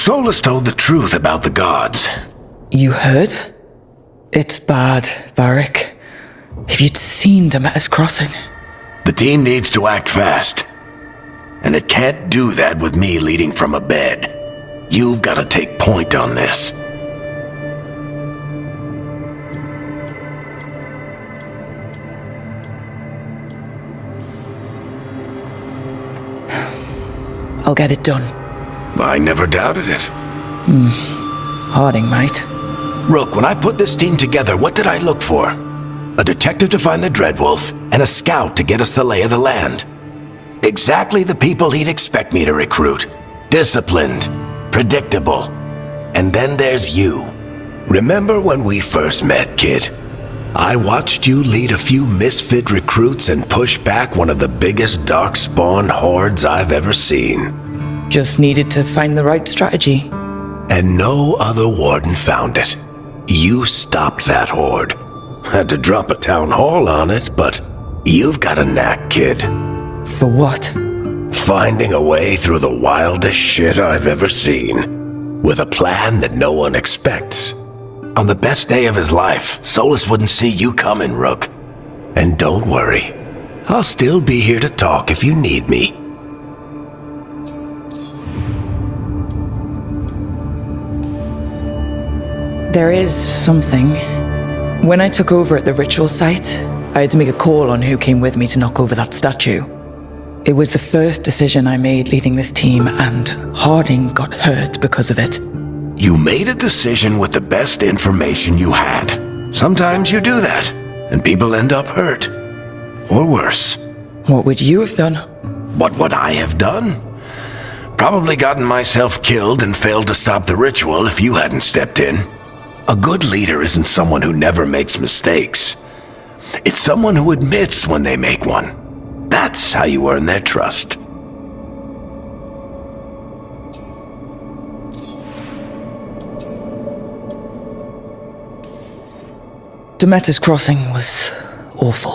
Solus told the truth about the gods. You heard? It's bad, Varric. If you'd seen Demeter's crossing. The team needs to act fast. And it can't do that with me leading from a bed. You've got to take point on this. I'll get it done. I never doubted it. Harding might. Rook, when I put this team together, what did I look for? A detective to find the Dreadwolf, and a scout to get us the lay of the land. Exactly the people he'd expect me to recruit. Disciplined, predictable. And then there's you. Remember when we first met, kid? I watched you lead a few misfit recruits and push back one of the biggest darkspawn hordes I've ever seen. Just needed to find the right strategy. And no other warden found it. You stopped that horde. Had to drop a town hall on it, but you've got a knack, kid. For what? Finding a way through the wildest shit I've ever seen. With a plan that no one expects. On the best day of his life, Solus wouldn't see you coming, Rook. And don't worry. I'll still be here to talk if you need me. There is something. When I took over at the ritual site, I had to make a call on who came with me to knock over that statue. It was the first decision I made leading this team, and Harding got hurt because of it. You made a decision with the best information you had. Sometimes you do that, and people end up hurt. Or worse. What would you have done? What would I have done? Probably gotten myself killed and failed to stop the ritual if you hadn't stepped in. A good leader isn't someone who never makes mistakes. It's someone who admits when they make one. That's how you earn their trust. Demeter's crossing was awful.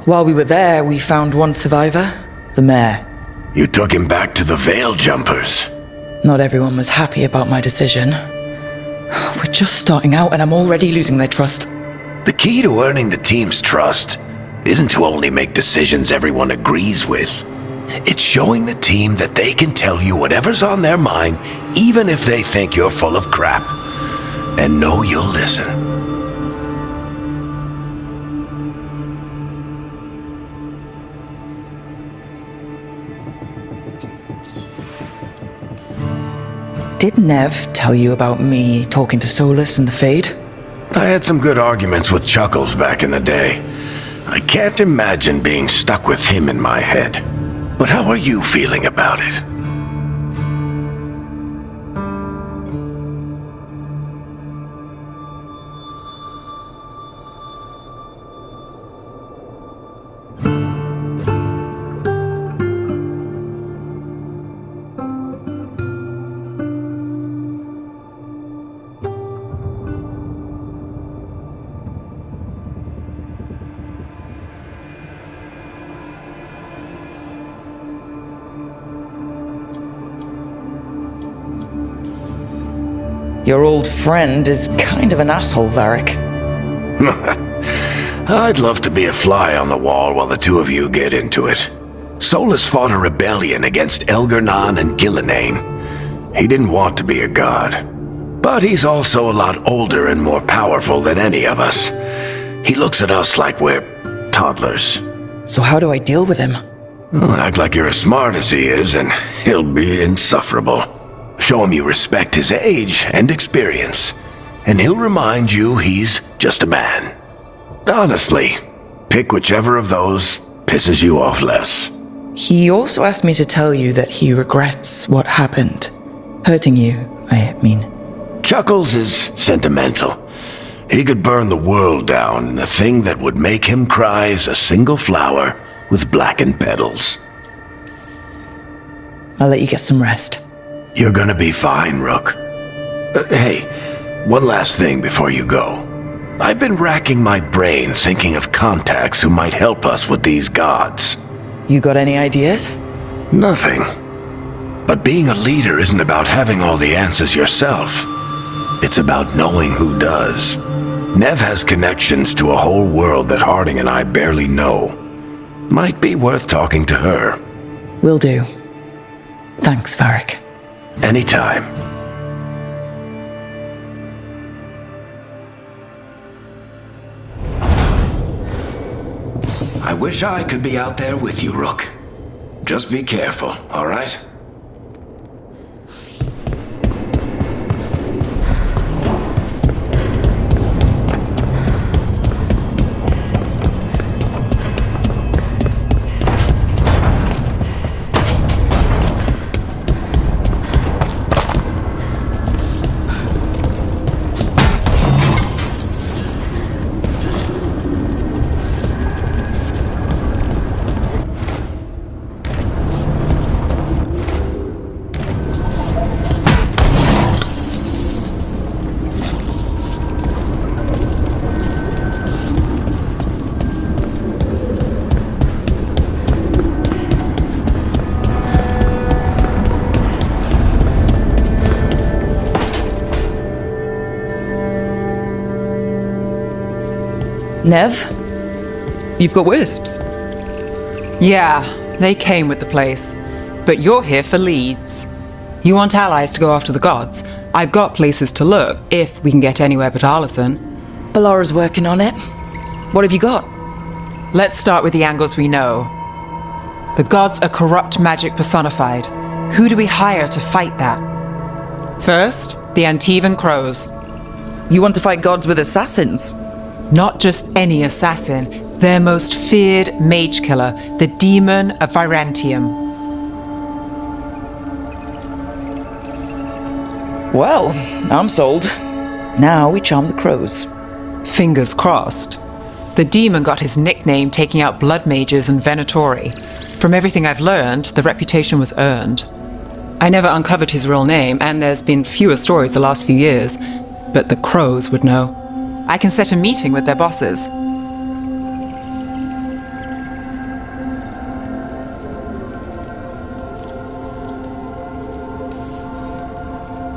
While we were there, we found one survivor, the mayor. You took him back to the Veil Jumpers. Not everyone was happy about my decision. We're just starting out and I'm already losing their trust. The key to earning the team's trust isn't to only make decisions everyone agrees with. It's showing the team that they can tell you whatever's on their mind, even if they think you're full of crap. And know you'll listen. Did Nev tell you about me talking to Solus and the Fade? I had some good arguments with Chuckles back in the day. I can't imagine being stuck with him in my head. But how are you feeling about it? Your old friend is kind of an asshole, Varric. I'd love to be a fly on the wall while the two of you get into it. Solus fought a rebellion against Elgernon and Gillenane. He didn't want to be a god. But he's also a lot older and more powerful than any of us. He looks at us like we're toddlers. So how do I deal with him? Well, act like you're as smart as he is, and he'll be insufferable. Show him you respect his age and experience, and he'll remind you he's just a man. Honestly, pick whichever of those pisses you off less. He also asked me to tell you that he regrets what happened. Hurting you, I mean. Chuckles is sentimental. He could burn the world down, and the thing that would make him cry is a single flower with blackened petals. I'll let you get some rest. You're gonna be fine, Rook. Hey, one last thing before you go. I've been racking my brain thinking of contacts who might help us with these gods. You got any ideas? Nothing. But being a leader isn't about having all the answers yourself. It's about knowing who does. Nev has connections to a whole world that Harding and I barely know. Might be worth talking to her. Will do. Thanks, Varric. Anytime. I wish I could be out there with you, Rook. Just be careful, all right? Nev? You've got wisps. Yeah, they came with the place. But you're here for leads. You want allies to go after the gods? I've got places to look, if we can get anywhere but Arlathan. Balara's working on it. What have you got? Let's start with the angles we know. The gods are corrupt magic personified. Who do we hire to fight that? First, the Antivan Crows. You want to fight gods with assassins? Not just any assassin, their most feared mage killer, the Demon of Virantium. Well, I'm sold. Now we charm the crows. Fingers crossed. The demon got his nickname taking out blood mages and Venatori. From everything I've learned, the reputation was earned. I never uncovered his real name, and there's been fewer stories the last few years, but the crows would know. I can set a meeting with their bosses.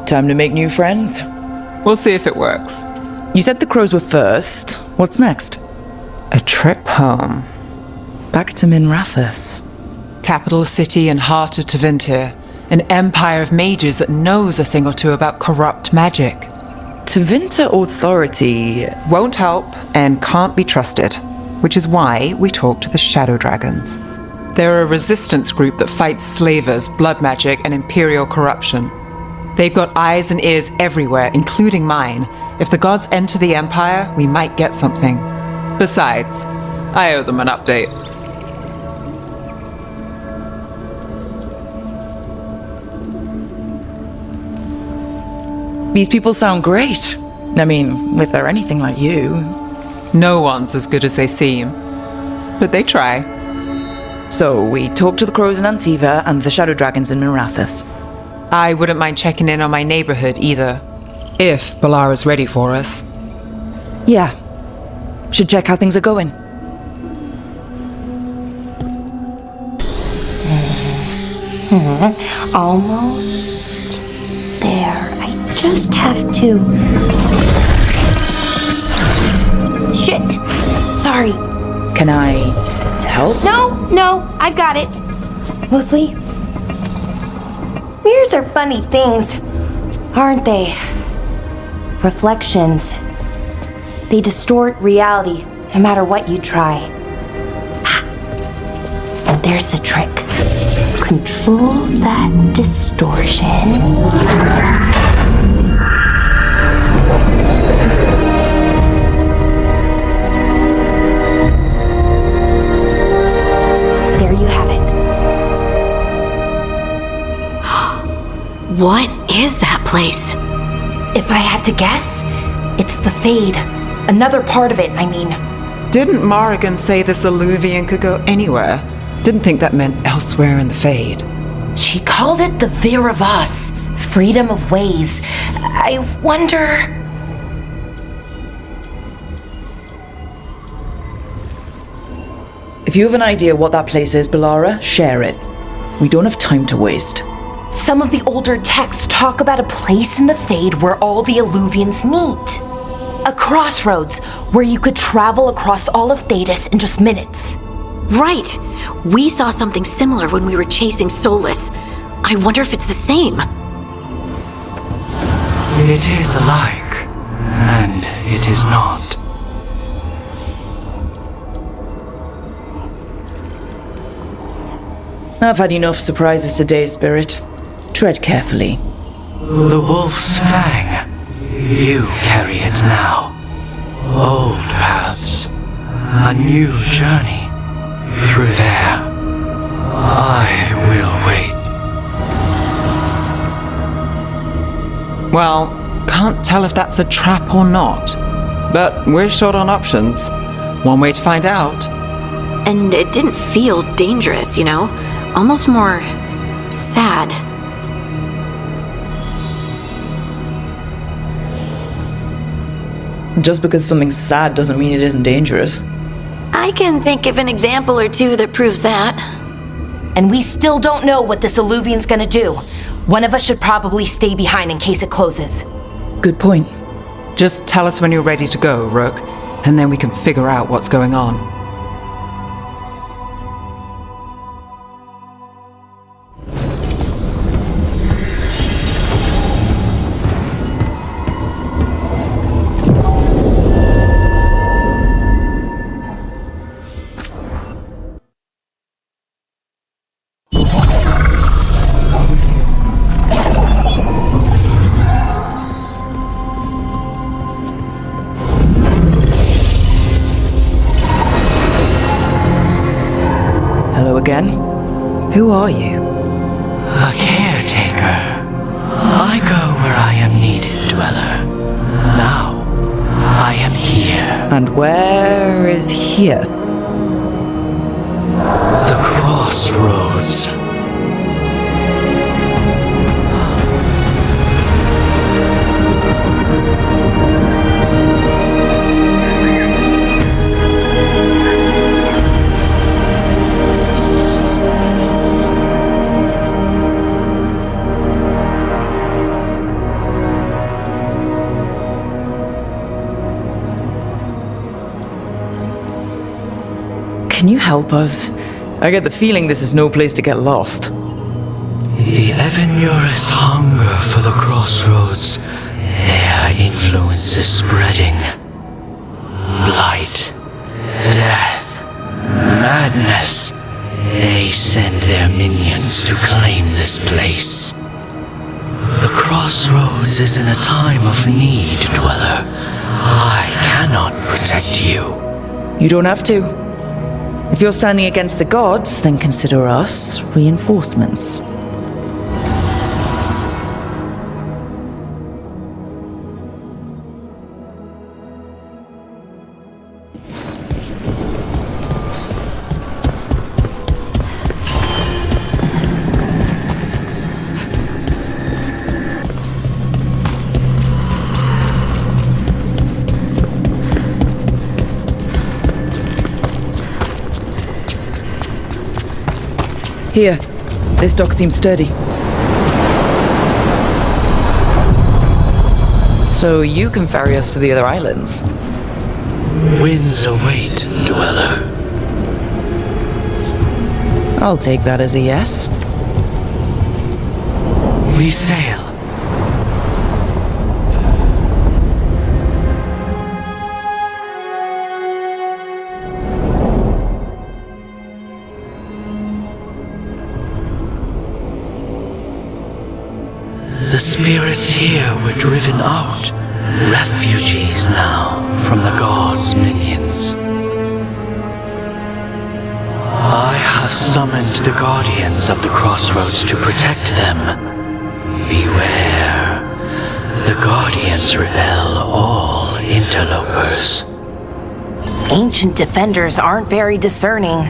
Time to make new friends. We'll see if it works. You said the crows were first. What's next? A trip home. Back to Minrathous. Capital city and heart of Tevinter. An empire of mages that knows a thing or two about corrupt magic. Tevinter authority Won't help and can't be trusted, which is why we talk to the Shadow Dragons. They're a resistance group that fights slavers, blood magic, and imperial corruption. They've got eyes and ears everywhere, including mine. If the gods enter the empire, we might get something. Besides, I owe them an update. These people sound great. I mean, if they're anything like you. No one's as good as they seem, but they try. So, we talk to the crows in Antiva and the Shadow Dragons in Minrathous. I wouldn't mind checking in on my neighborhood either, if Balara's ready for us. Yeah. Should check how things are going. Almost there. I just have to... Shit! Sorry. Can I help? No, I got it. Mostly, mirrors are funny things, aren't they? Reflections. They distort reality, no matter what you try. And there's the trick. Control that distortion. There you have it. What is that place? If I had to guess, it's the Fade. Another part of it, I mean. Didn't Morrigan say this Alluvian could go anywhere? Didn't think that meant elsewhere in the Fade. She called it the Veer of Us, freedom of ways. I wonder... If you have an idea what that place is, Balara, share it. We don't have time to waste. Some of the older texts talk about a place in the Fade where all the Illuvians meet. A crossroads where you could travel across all of Thedas in just minutes. Right. We saw something similar when we were chasing Solus. I wonder if it's the same. It is alike, and it is not. I've had enough surprises today, Spirit. Tread carefully. The wolf's fang. You carry it now. Old paths. A new journey. Through there. I will wait. Well, can't tell if that's a trap or not. But we're short on options. One way to find out. And it didn't feel dangerous, you know? Almost more sad. Just because something's sad doesn't mean it isn't dangerous. I can think of an example or two that proves that. And we still don't know what this Illuvian's gonna do. One of us should probably stay behind in case it closes. Good point. Just tell us when you're ready to go, Rook, and then we can figure out what's going on. Hello again. Who are you? A caretaker. I go where I am needed, Dweller. Now, I am here. And where is here? The crossroads. Can you help us? I get the feeling this is no place to get lost. The Evenurus hunger for the crossroads. Their influence is spreading. Blight, death, madness. They send their minions to claim this place. The crossroads is in a time of need, Dweller. I cannot protect you. You don't have to. If you're standing against the gods, then consider us reinforcements. Here, this dock seems sturdy. So you can ferry us to the other islands? Winds await, Dweller. I'll take that as a yes. We sail. The spirits here were driven out, refugees now from the gods' minions. I have summoned the guardians of the crossroads to protect them. Beware. The guardians repel all interlopers. Ancient defenders aren't very discerning.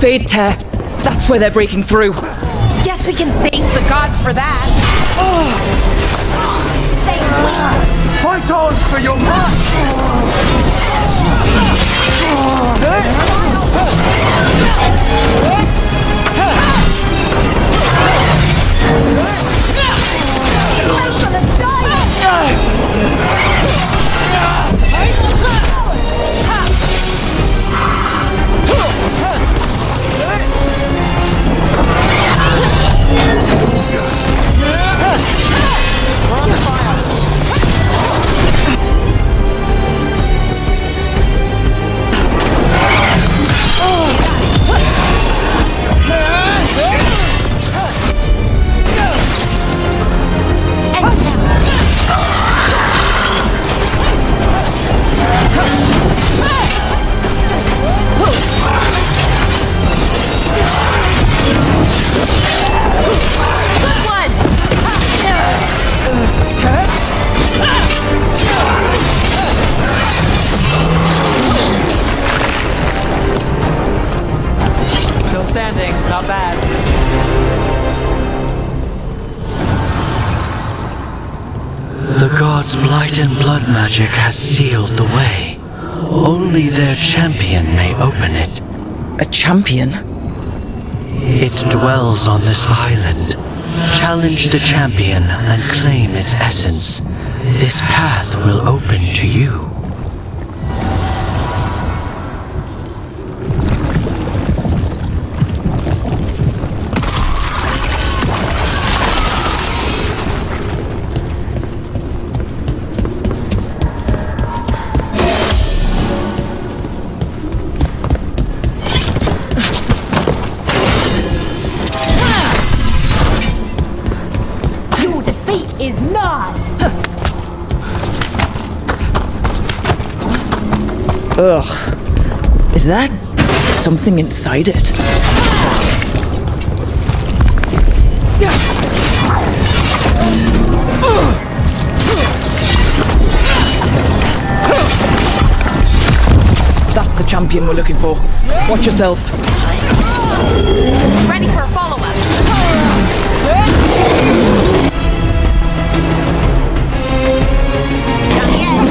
Fade Tear. That's where they're breaking through. Guess we can thank the gods for that. Fight on for your Still standing, not bad. The gods' blight and blood magic has sealed the way. Only their champion may open it. A champion? It dwells on this island. Challenge the champion and claim its essence. This path will open to you. Your defeat is nigh. Ugh. Is that something inside it? That's the champion we're looking for. Watch yourselves. Ready for a follow-up. Not yet.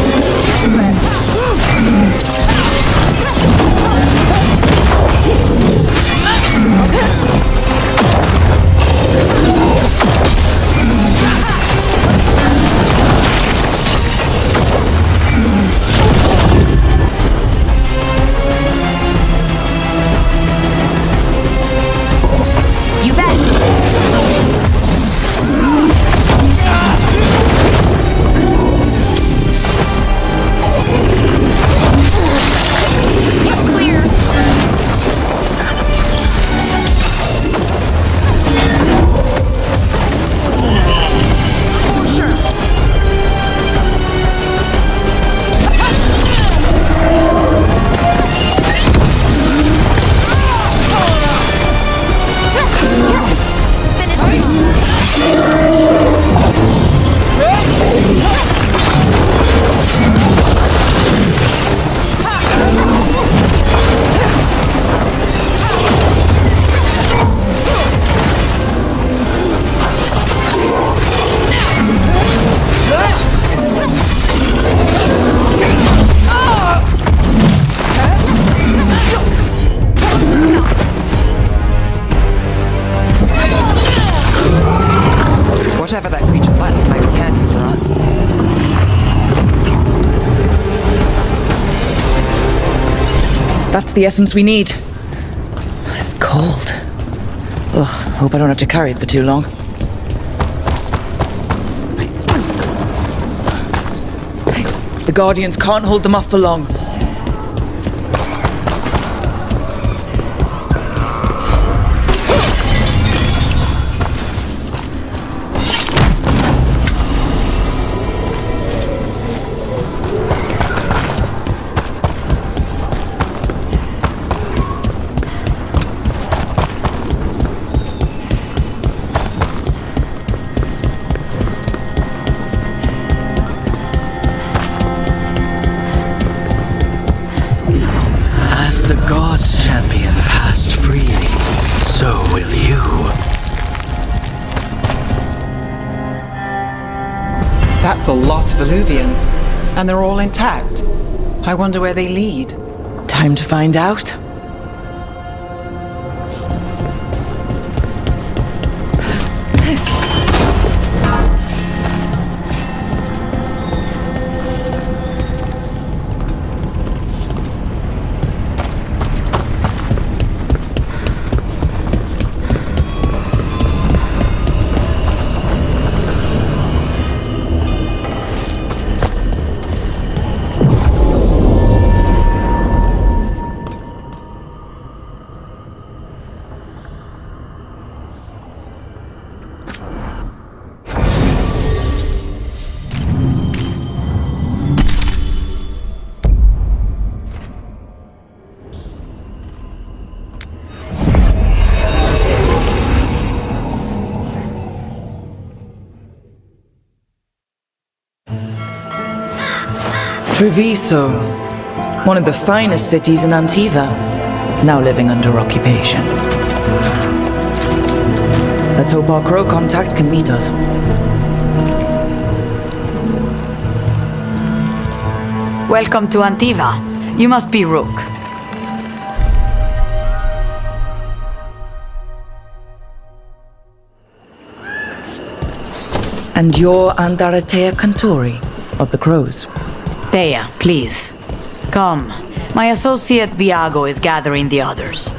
You bet. You're clear. Whatever that creature plans might be handy for us. That's the essence we need. It's cold. Ugh, hope I don't have to carry it for too long. The Guardians can't hold them off for long. As the gods' champion passed free So will you. That's a lot of Illuvians, and they're all intact. I wonder where they lead. Time to find out. Treviso, one of the finest cities in Antiva, now living under occupation. Let's hope our crow contact can meet us. Welcome to Antiva. You must be Rook. And you're Andaratea Cantori of the Crows. Thea, please. Come. My associate VeilGaurd is gathering the others.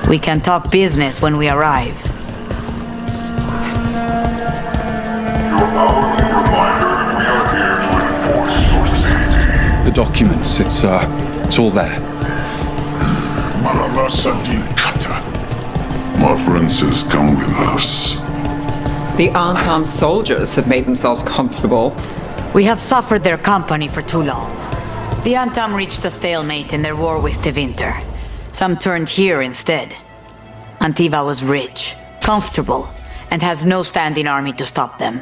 We can talk business when we arrive. The documents, it's all there. My friend says come with us. The unarmed soldiers have made themselves comfortable. We have suffered their company for too long. The Antam reached a stalemate in their war with Tevinter. Some turned here instead. Antiva was rich, comfortable, and has no standing army to stop them.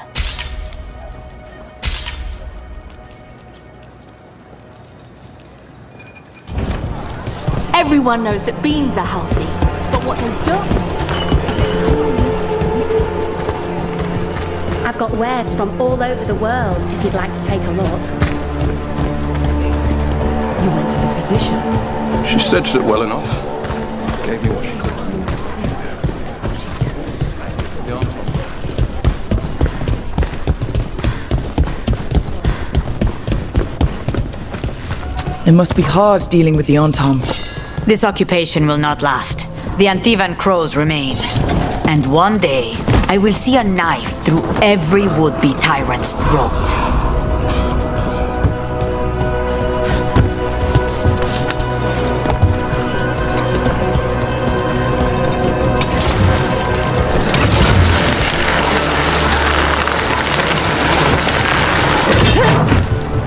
Everyone knows that beans are healthy, but what they don't know... I've got wares from all over the world, if you'd like to take a look. You went to the physician. She stitched it well enough. Gave me what she It must be hard dealing with the Antam. This occupation will not last. The Antivan crows remain. And one day, I will see a knife through every would-be tyrant's throat.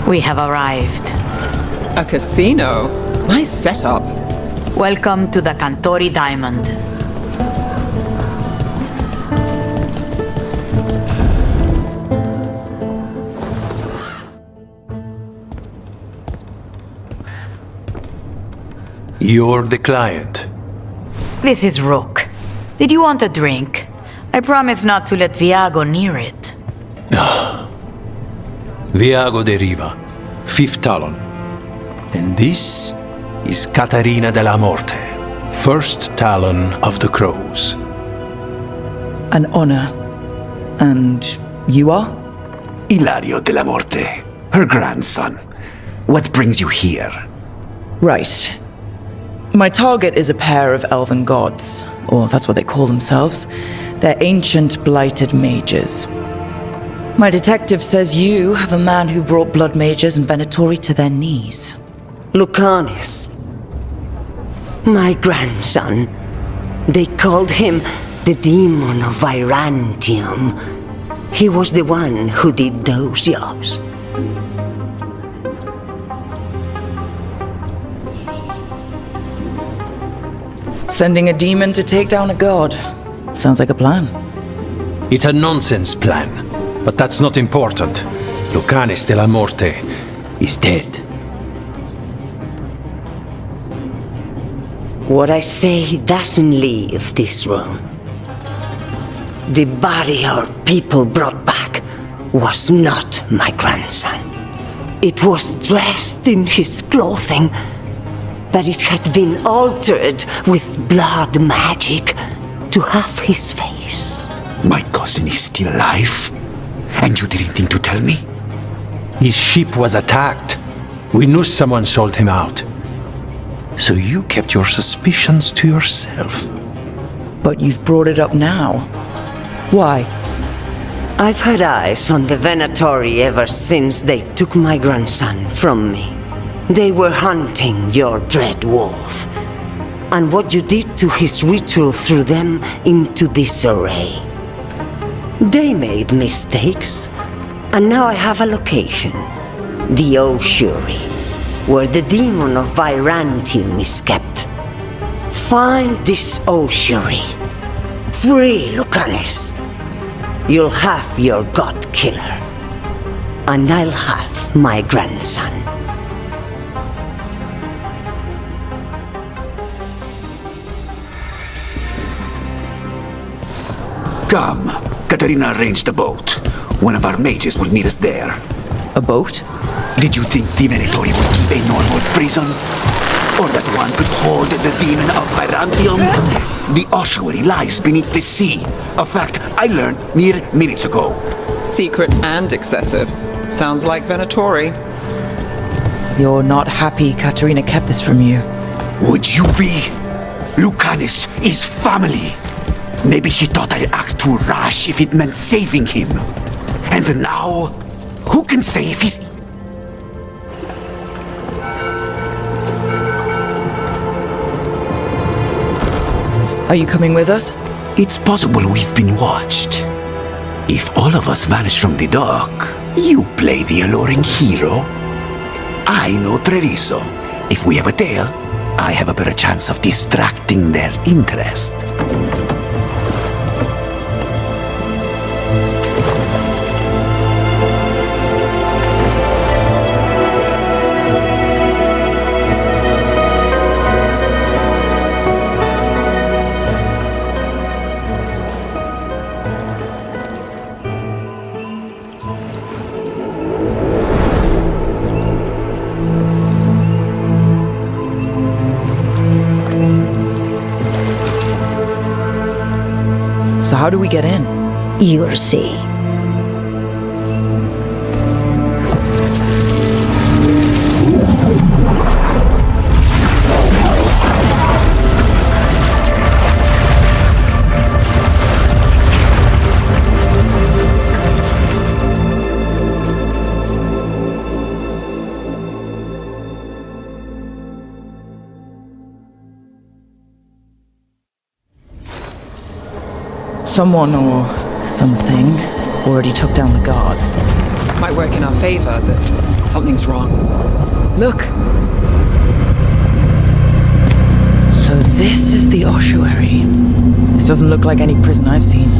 We have arrived. A casino? Nice setup. Welcome to the Cantori Diamond. You're the client. This is Rook. Did you want a drink? I promise not to let VeilGaurd near it. VeilGaurd de Riva, 5th Talon. And this is Caterina della Morte, 1st Talon of the Crows. An honor. And you are? Ilario della Morte, her grandson. What brings you here? Right. My target is a pair of elven gods, or that's what they call themselves. They're ancient, blighted mages. My detective says you have a man who brought blood mages and Venatori to their knees. Lucanis. My grandson. They called him the Demon of Virantium. He was the one who did those jobs. Sending a demon to take down a god. Sounds like a plan. It's a nonsense plan, but that's not important. Lucanis della Morte is dead. What I say doesn't leave this room. The body our people brought back was not my grandson. It was dressed in his clothing, but it had been altered with blood magic to have his face. My cousin is still alive? And you didn't think to tell me? His ship was attacked. We knew someone sold him out. So you kept your suspicions to yourself. But you've brought it up now. Why? I've had eyes on the Venatori ever since they took my grandson from me. They were hunting your dread wolf. And what you did to his ritual threw them into disarray. They made mistakes, and now I have a location. The Ossuary, where the demon of Virantium is kept. Find this Ossuary. Free Lucanus. You'll have your god killer. And I'll have my grandson. Come. Katarina arranged a boat. One of our mages will meet us there. A boat? Did you think the Venatori would keep a normal prison? Or that one could hold the demon of Virantium? The ossuary lies beneath the sea. A fact I learned mere minutes ago. Secret and excessive. Sounds like Venatori. You're not happy Katarina kept this from you. Would you be? Lucanus is family. Maybe she thought I'd act too rash if it meant saving him. And now, who can say if he's... Are you coming with us? It's possible we've been watched. If all of us vanish from the dock, you play the alluring hero. I know Treviso. If we have a tail, I have a better chance of distracting their interest. So how do we get in? You'll see. Someone or something already took down the guards. Might work in our favor, but something's wrong. Look! So this is the ossuary. This doesn't look like any prison I've seen.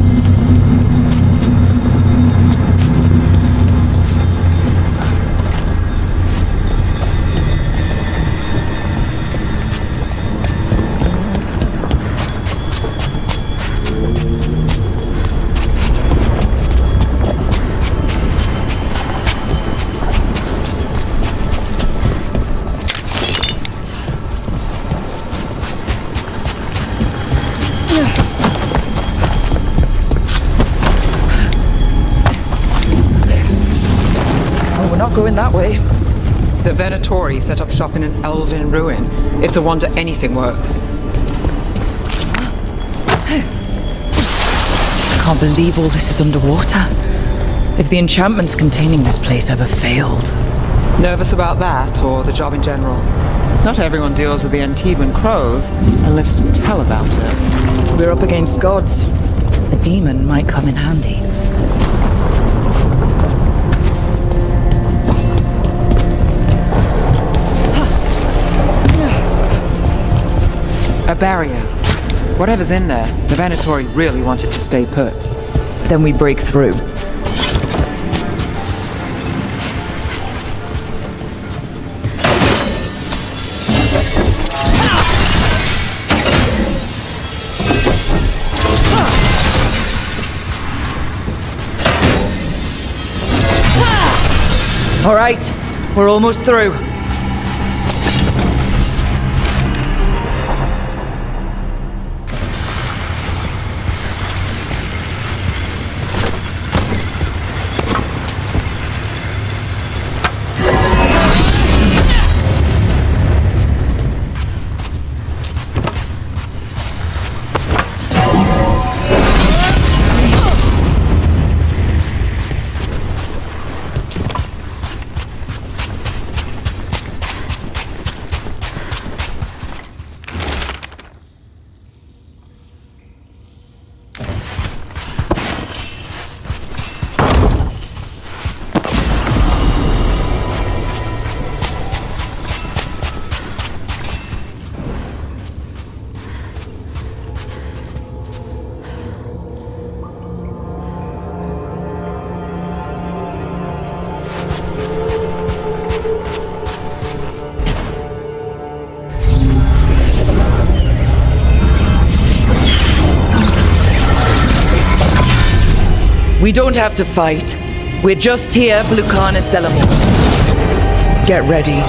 Going that way. The Venatori set up shop in an elven ruin. It's a wonder anything works. I can't believe all this is underwater. If the enchantments containing this place ever failed. Nervous about that, or the job in general? Not everyone deals with the Antiguan crows and lives to tell about it. We're up against gods. A demon might come in handy. A barrier. Whatever's in there, the Venatori really want it to stay put. Then we break through. All right, we're almost through. We don't have to fight. We're just here for Lucanus Delamore. Get ready.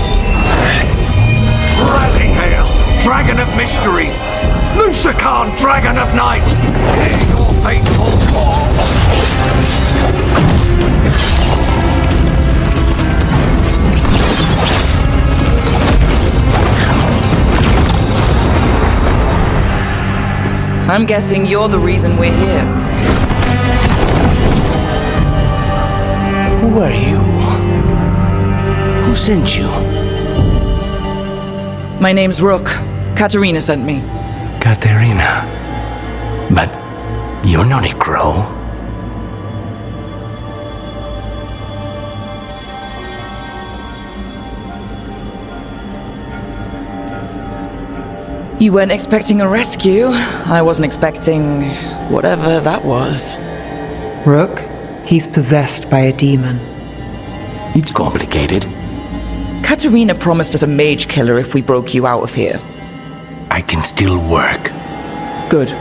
Rising hail, dragon of mystery! Lucican, dragon of night! Dare your fateful call! I'm guessing you're the reason we're here. Who are you? Who sent you? My name's Rook. Katerina sent me. Katerina. But you're not a crow. You weren't expecting a rescue. I wasn't expecting whatever that was. Rook, he's possessed by a demon. It's complicated. Katerina promised us a mage killer if we broke you out of here. I can still work. Good.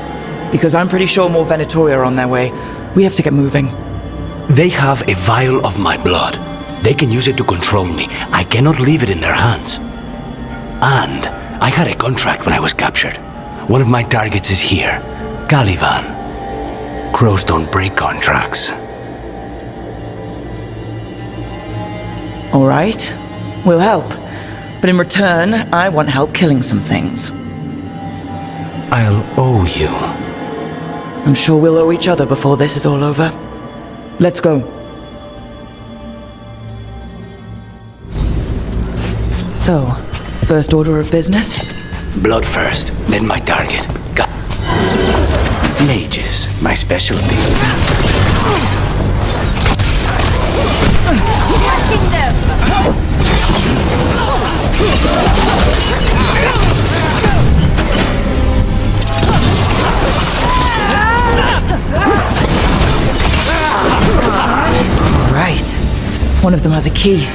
Because I'm pretty sure more Venatoria are on their way. We have to get moving. They have a vial of my blood. They can use it to control me. I cannot leave it in their hands. And I had a contract when I was captured. One of my targets is here. Caliban. Crows don't break contracts. All right. We'll help. But in return, I want help killing some things. I'll owe you. I'm sure we'll owe each other before this is all over. Let's go. So, first order of business? Blood first, then my target. Mages, my specialty. Crushing them! Right. One of them has a key.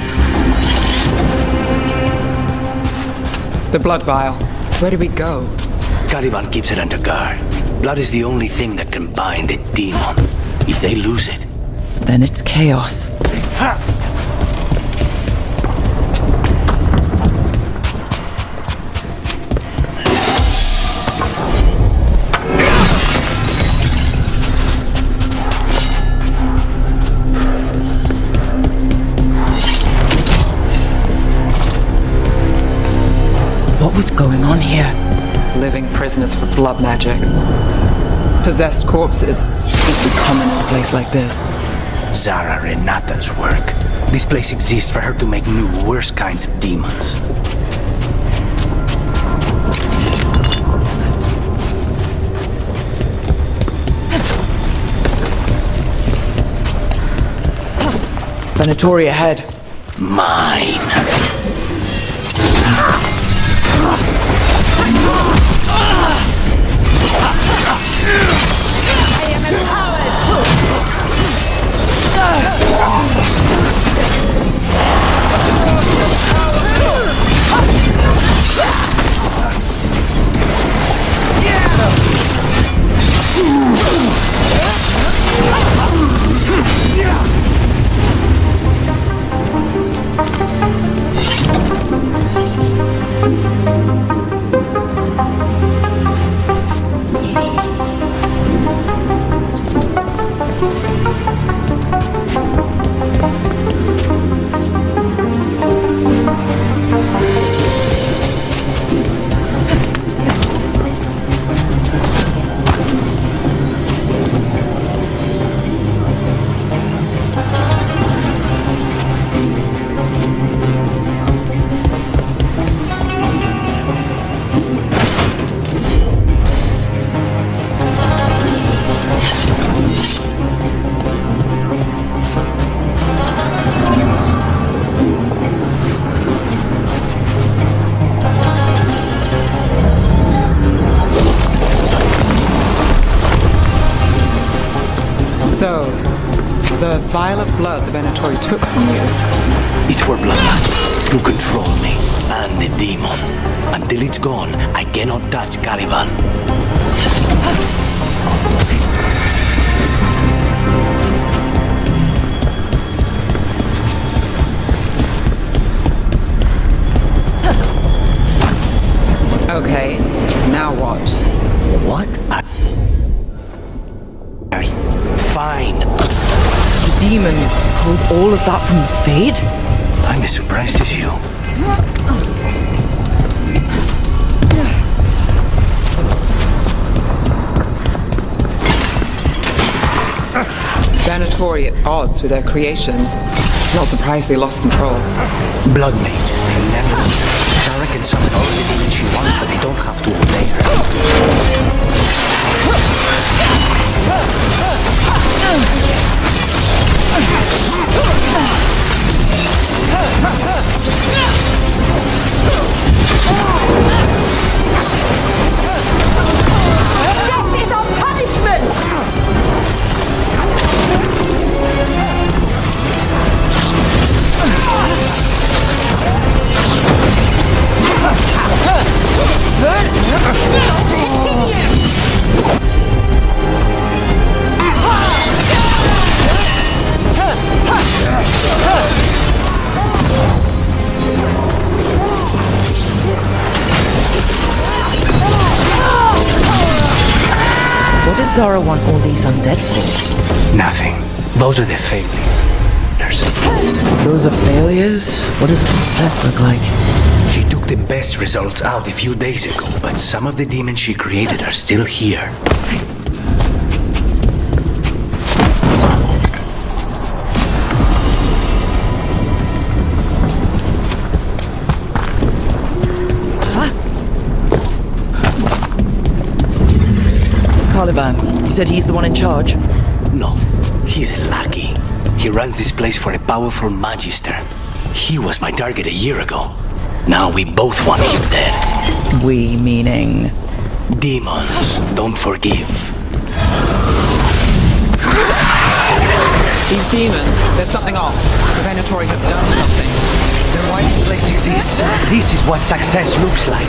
The blood vial. Where do we go? Caliban keeps it under guard. Blood is the only thing that can bind a demon. If they lose it, then it's chaos. What was going on here? Living prisoners for blood magic. Possessed corpses must be common in a place like this. Zara Renata's work. This place exists for her to make new, worse kinds of demons. Venatoria ahead. Mine. I am empowered! blood the Venatori took from you? It's for bloodline, to control me and the demon. Until it's gone, I cannot touch Caliban. Okay, now what? What? Fine. The demon pulled all of that from the Fade? I'm as surprised as you. Venatori at odds with their creations. Not surprised they lost control. Blood mages, they never... Tara can summon all the demons she wants, but they don't have to obey her. This is our punishment! What did Zara want all these undead for? Nothing. Those are the failures. Those are failures? What does a success look like? She took the best results out a few days ago, but some of the demons she created are still here. Caliban, you said he's the one in charge? No, he's a lackey. He runs this place for a powerful magister. He was my target a year ago. Now we both want him dead. We meaning? Demons don't forgive. These demons, there's something off. The Venatori have done something. Then why this place exists? This is what success looks like.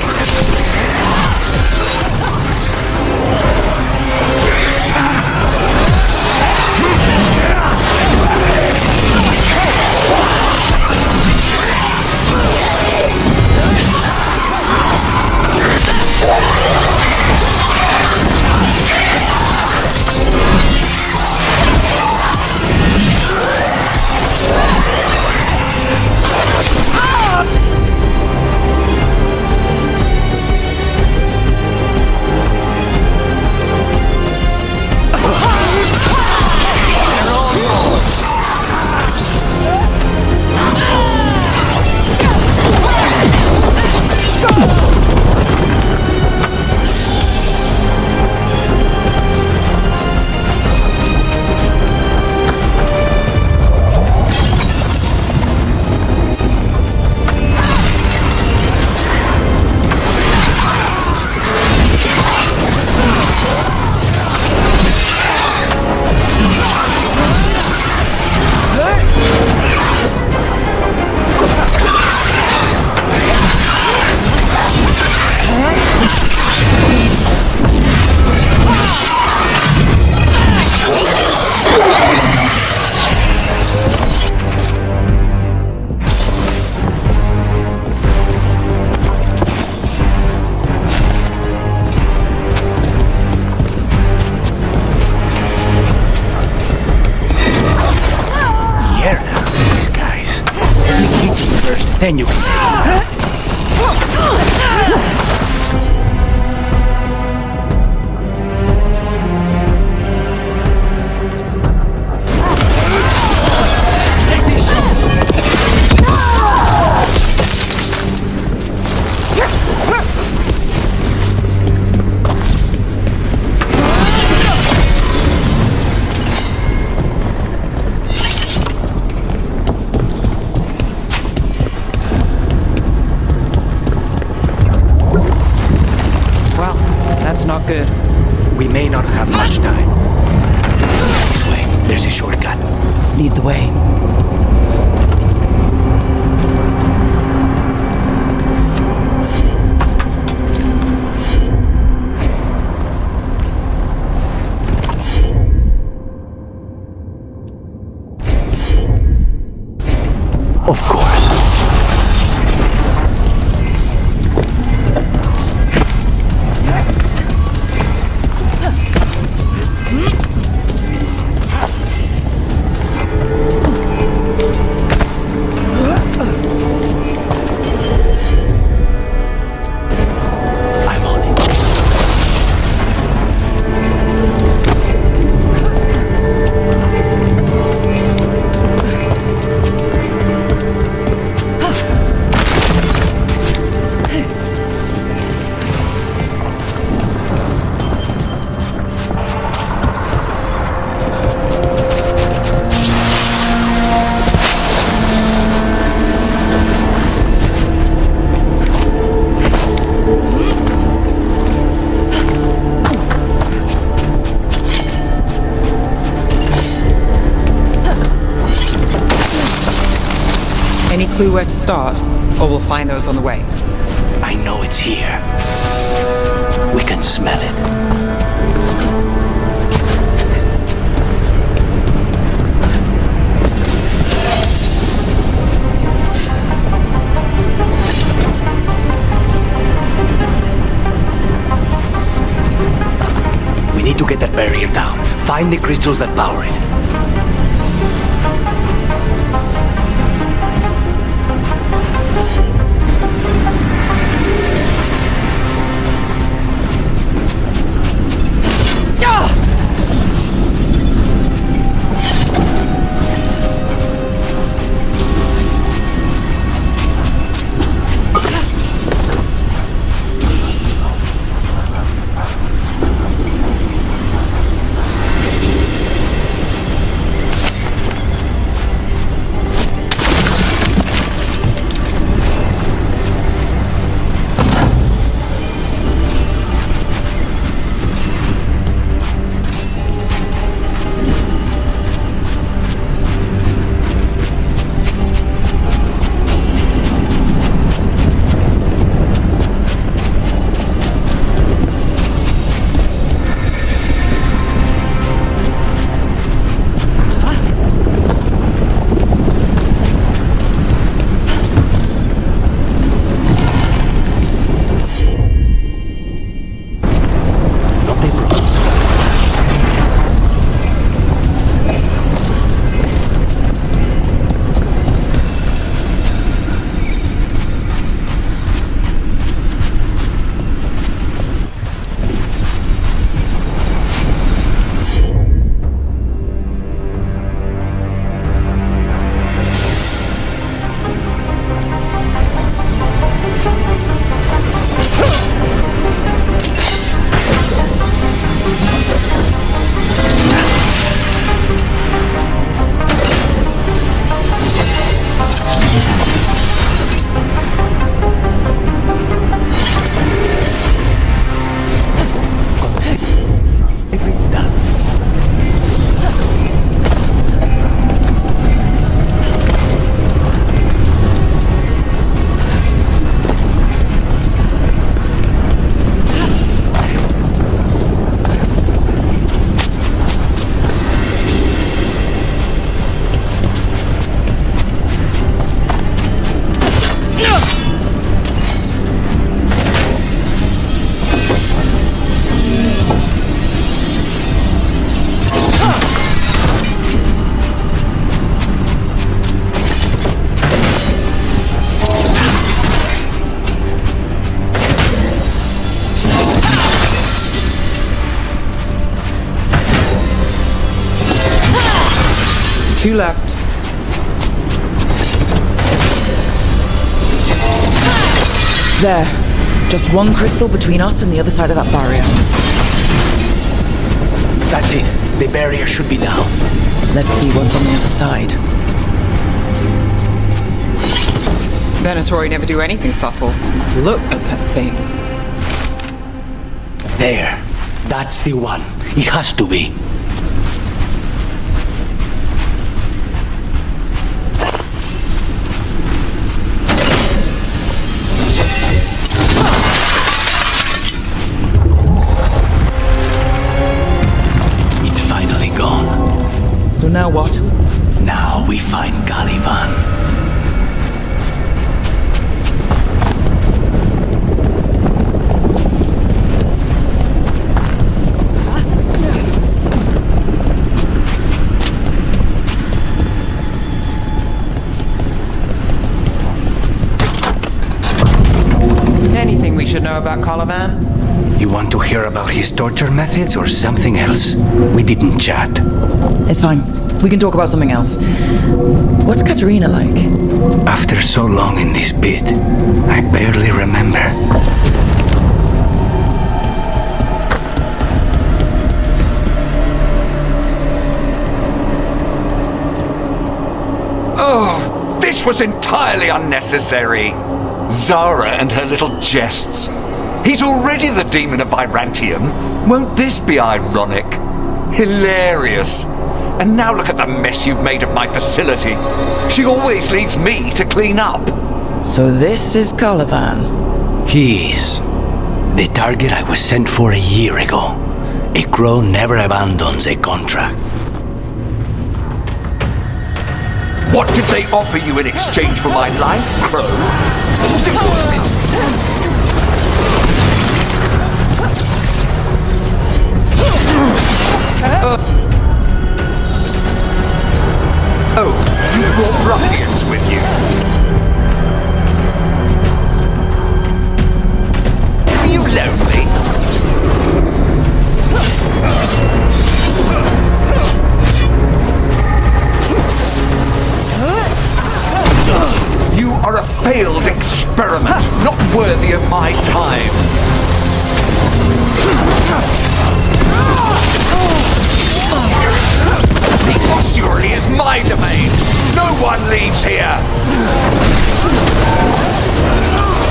Then you can... Not good. We may not have much time. This way, there's a shortcut. lead the way. Of course. I'm on it. Any clue where to start? Or we'll find those on the way. I know it's here. We can smell it. We need to get that barrier down. Find the crystals that power it. Two left. There. Just one crystal between us and the other side of that barrier. That's it. The barrier should be down. Let's see what's on the other side. Venatori never do anything subtle. Look at that thing. There. That's the one. It has to be. Ivan. Anything we should know about Colavan? You want to hear about his torture methods or something else? We didn't chat. It's fine. We can talk about something else. What's Katerina like? After so long in this pit, I barely remember. Oh, this was entirely unnecessary. Zara and her little jests. He's already the demon of Virantium. Won't this be ironic? Hilarious. And now look at the mess you've made of my facility. She always leaves me to clean up. So this is Colavan. He is. The target I was sent for a year ago. A crow never abandons a contract. What did they offer you in exchange for my life, Crow? Was it oh, you brought ruffians with you. Are you lonely? You are a failed experiment, not worthy of my time. The ossuary is my domain. No one leaves here.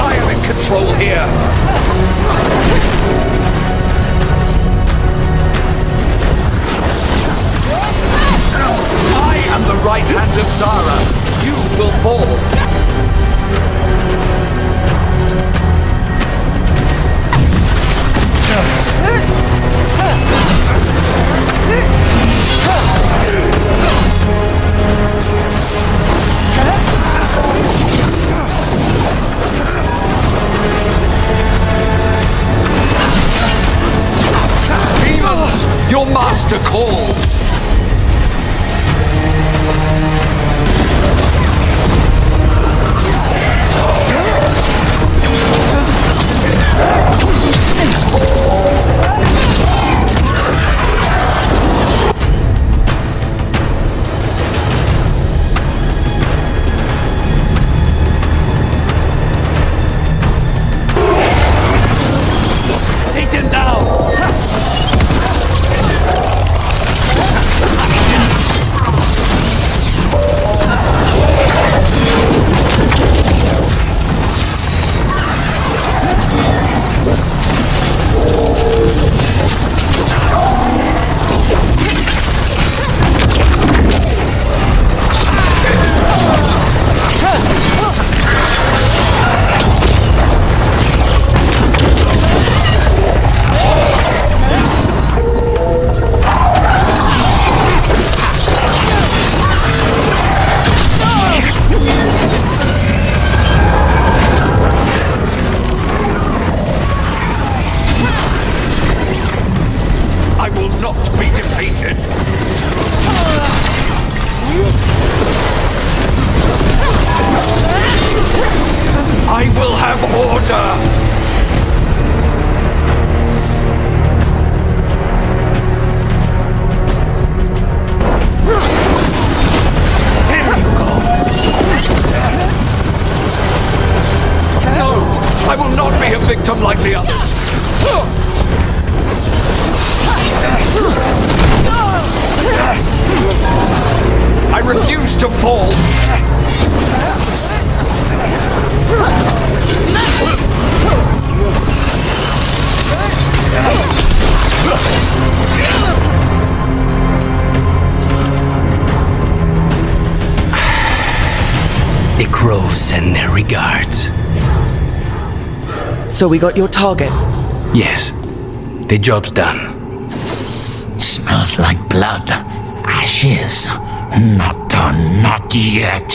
I am in control here. I am the right hand of Zara. You will fall. Demons, your master calls. Take him down! victim like the others. I refuse to fall. The crows send their regards. So we got your target? Yes. The job's done. Smells like blood, ashes, Not done, not yet.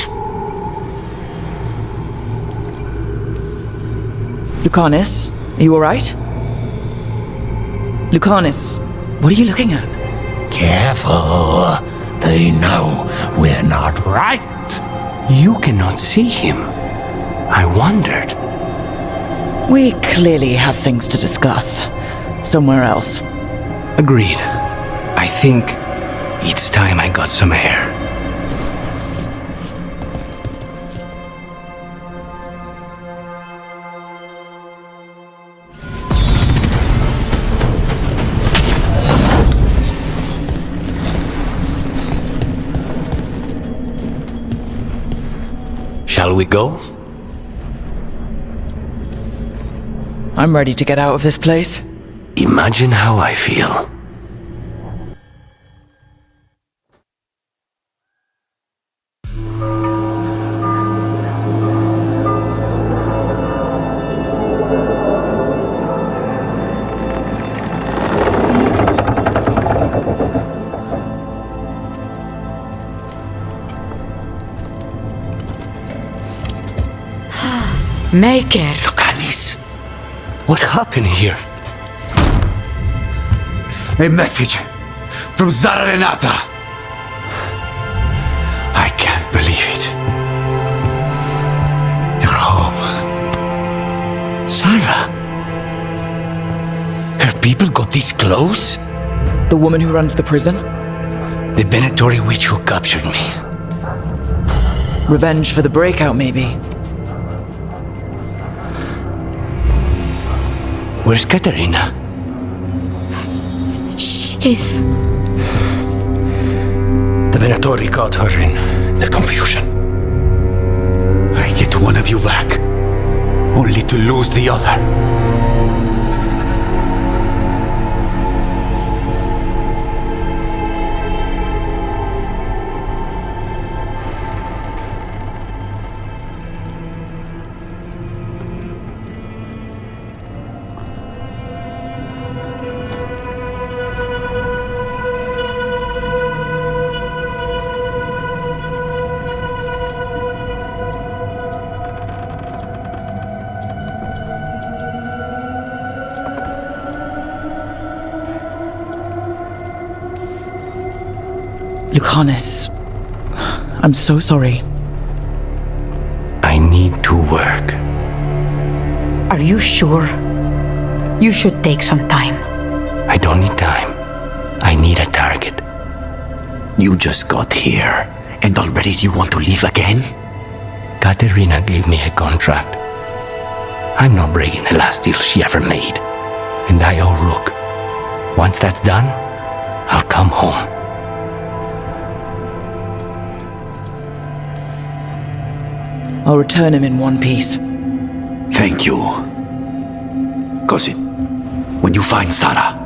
Lucanus, are you alright? Lucanus, what are you looking at? Careful. They know we're not right. You cannot see him. I wondered. We clearly have things to discuss. Somewhere else. Agreed. I think it's time I got some air. Shall we go? I'm ready to get out of this place. Imagine how I feel. Maker! Lucanus, what happened here? A message from Zara Renata. I can't believe it. You're home. Sarah? Her people got this close? The woman who runs the prison? The Venatori witch who captured me. Revenge for the breakout, maybe. Where's Katerina? She's... The Venatori caught her in the confusion. I get one of you back, only to lose the other. Lucanus, I'm so sorry. I need to work. Are you sure? You should take some time. I don't need time. I need a target. You just got here, and already you want to leave again? Katerina gave me a contract. I'm not breaking the last deal she ever made. And I owe Rook. Once that's done, I'll come home. I'll return him in one piece. Thank you. Cousin, when you find Sarah,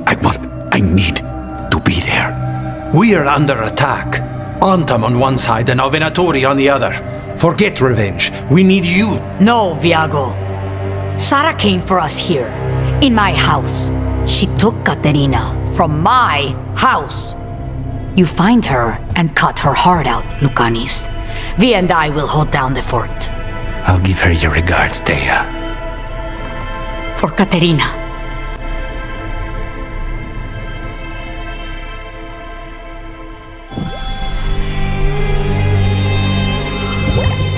I need to be there. We are under attack. Antam on one side and Venatori on the other. Forget revenge. We need you. No, VeilGaurd. Sarah came for us here, in my house. She took Katerina from my house. You find her and cut her heart out, Lucanus. Vi and I will hold down the fort. I'll give her your regards, Thea. For Katerina.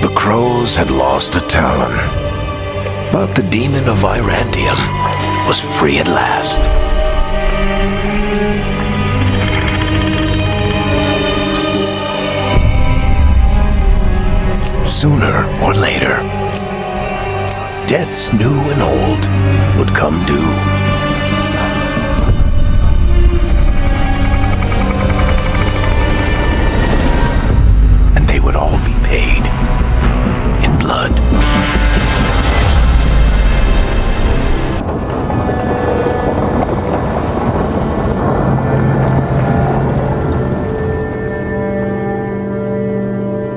The crows had lost a talon, but the demon of Virantium was free at last. Sooner or later, debts new and old would come due. And they would all be paid in blood.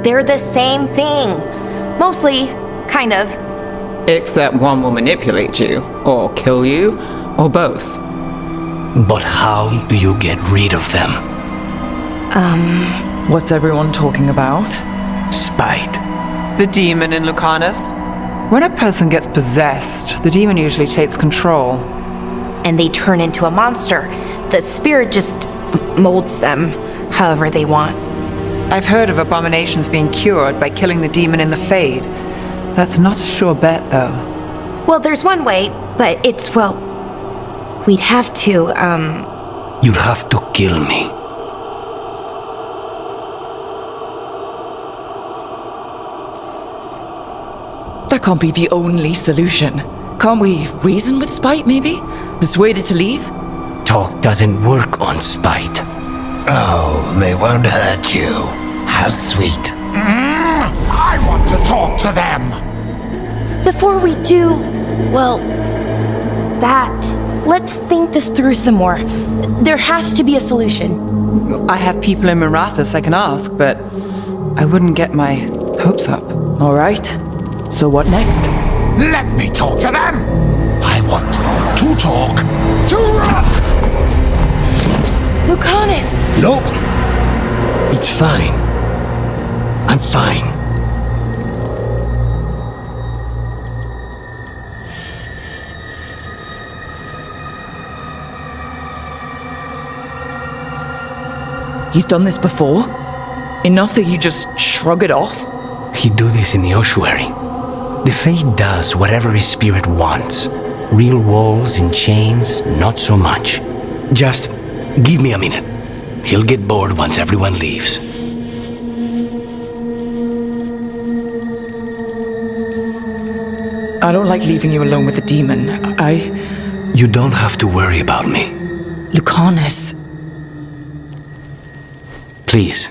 They're the same thing. Mostly, kind of. Except one will manipulate you, or kill you, or both. But how do you get rid of them? What's everyone talking about? Spite. The demon in Lucanus. When a person gets possessed, the demon usually takes control. And they turn into a monster. The spirit just molds them however they want. I've heard of abominations being cured by killing the demon in the Fade. That's not a sure bet, though. Well, there's one way, but it's, well, we'd have to, You'll have to kill me. That can't be the only solution. Can't we reason with Spite, maybe? Persuade it to leave? Talk doesn't work on spite. Oh, they won't hurt you. How sweet. I want to talk to them. before we do, well, let's think this through some more. There has to be a solution. I have people in Marathas I can ask, but I wouldn't get my hopes up. All right. So what next? Let me talk to them. I want to talk to Rook. Lucanus! Nope. It's fine. I'm fine. He's done this before? Enough that you just shrug it off? He'd do this in the ossuary. The Fate does whatever his spirit wants. Real walls and chains, not so much. Just give me a minute. He'll get bored once everyone leaves. I don't like leaving you alone with the demon. You don't have to worry about me. Lucanus. Please.